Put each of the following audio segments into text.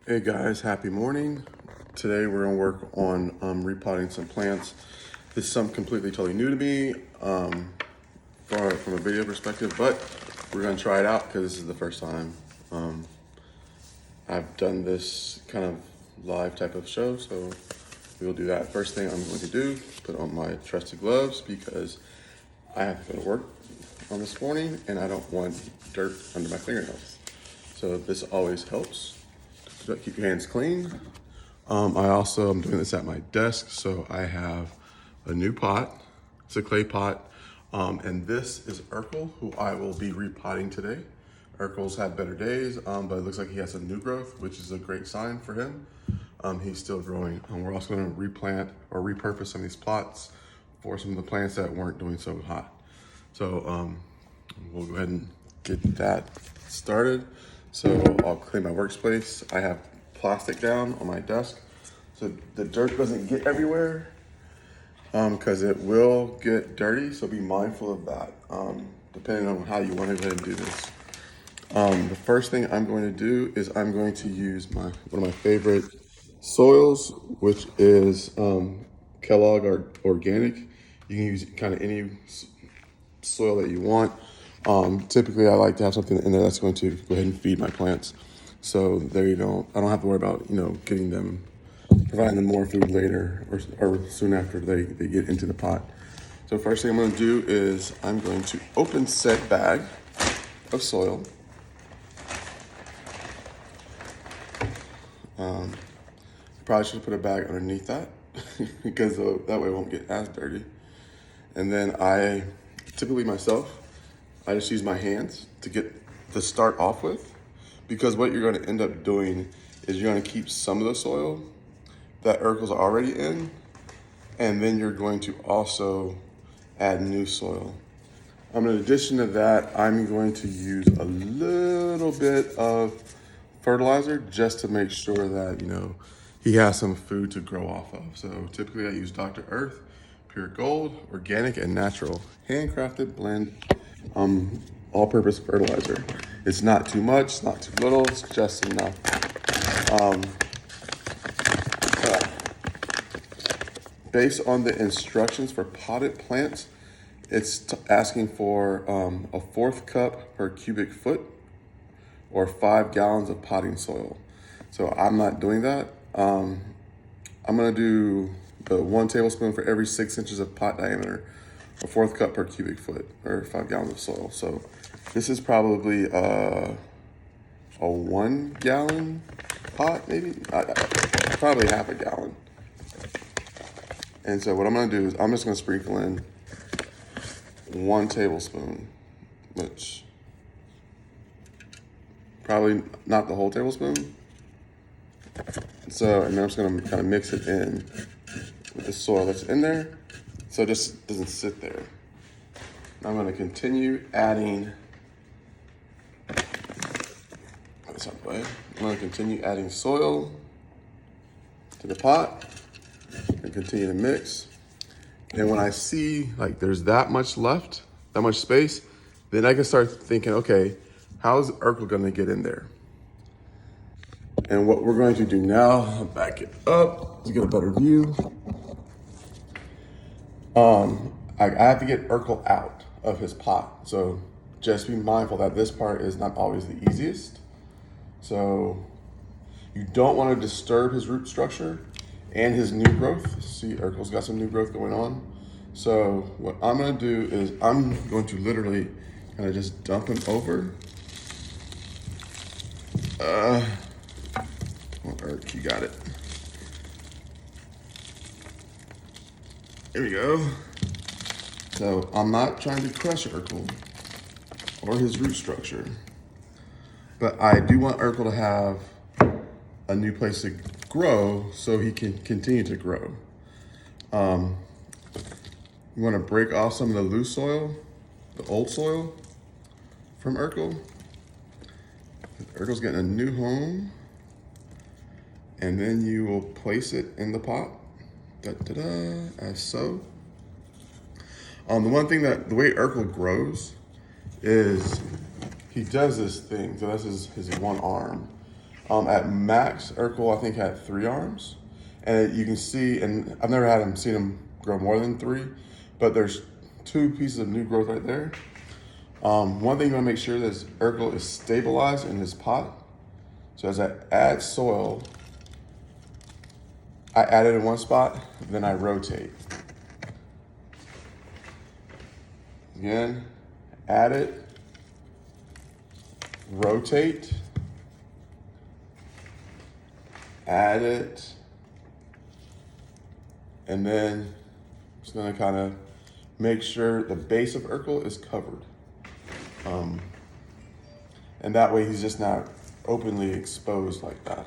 Hey guys, happy morning. Today we're gonna work on repotting some plants. This is something completely totally new to me from a video perspective, but we're gonna try it out because this is the first time I've done this kind of live type of show, so we'll do that. First thing I'm going to do, put on my trusted gloves because I have to go to work on this morning and I don't want dirt under my fingernails. So this always helps to keep your hands clean. I also am doing this at my desk, so I have a new pot. It's a clay pot, and this is Urkle, who I will be repotting today. Urkel's had better days, but it looks like he has some new growth, which is a great sign for him. He's still growing. We're also going to replant or repurpose some of these plots for some of the plants that weren't doing so hot. So we'll go ahead and get that started. So I'll clean my workspace. I have plastic down on my desk so the dirt doesn't get everywhere because it will get dirty. So be mindful of that depending on how you want to go ahead and do this. The first thing I'm going to do is I'm going to use one of my favorite soils, which is Kellogg Organic. You can use kind of any soil that you want. Typically, I like to have something in there that's going to go ahead and feed my plants. So there you go. I don't have to worry about providing them more food later or soon after they get into the pot. So first thing I'm going to do is I'm going to open said bag of soil. Probably should have put a bag underneath that because that way it won't get as dirty. And then I just use my hands to start off with, because what you're going to end up doing is you're going to keep some of the soil that Urkel's already in, and then you're going to also add new soil. In addition to that, I'm going to use a little bit of fertilizer just to make sure that, he has some food to grow off of. So typically I use Dr. Earth, Pure Gold, organic and natural, handcrafted blend, all-purpose fertilizer. It's not too much, it's not too little, it's just enough. Based on the instructions for potted plants, it's asking for a 1/4 cup per cubic foot or 5 gallons of potting soil. So I'm not doing that. I'm gonna do the 1 tablespoon for every 6 inches of pot diameter, a 1/4 cup per cubic foot or 5 gallons of soil. So this is probably a 1 gallon pot, maybe, probably half a gallon. And so what I'm gonna do is I'm just gonna sprinkle in 1 tablespoon, which probably not the whole tablespoon. So, and then I'm just gonna kind of mix it in with the soil that's in there, so it just doesn't sit there. I'm gonna continue adding, I'm gonna continue adding soil to the pot and continue to mix. And when I see like there's that much left, that much space, then I can start thinking, okay, how is Urkel gonna get in there? And what we're going to do now, I'll back it up to get a better view. I have to get Urkel out of his pot. So just be mindful that this part is not always the easiest. So you don't want to disturb his root structure and his new growth. See, Urkel's got some new growth going on. So what I'm gonna do is I'm going to literally kind of just dump him over. Urk, you got it. There we go. So I'm not trying to crush Urkel or his root structure, but I do want Urkel to have a new place to grow so he can continue to grow. You want to break off some of the loose soil, the old soil from Urkel. Urkel's getting a new home, and then you will place it in the pot, as so. The one thing the way Urkel grows is he does this thing. So that's his one arm. At max, Urkle I think had 3 arms, and you can see, and I've never seen him grow more than 3, but there's 2 pieces of new growth right there. One thing you want to make sure that Urkle is stabilized in his pot. So as I add soil, I add it in one spot, then I rotate. Again, add it, rotate, add it, and then just gonna kind of make sure the base of Urkle is covered. And that way he's just not openly exposed like that.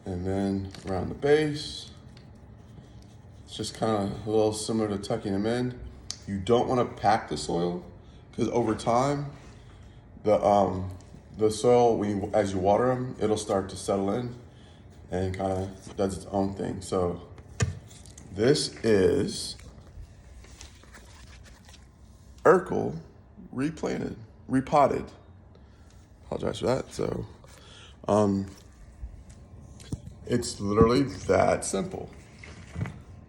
And then around the base, it's just kind of a little similar to tucking them in. You don't want to pack the soil because over time, the soil, as you water them, it'll start to settle in and kind of does its own thing. So this is Urkle repotted. Apologize for that. So, it's literally that simple.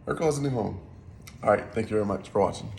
Urkle has a new home. All right, thank you very much for watching.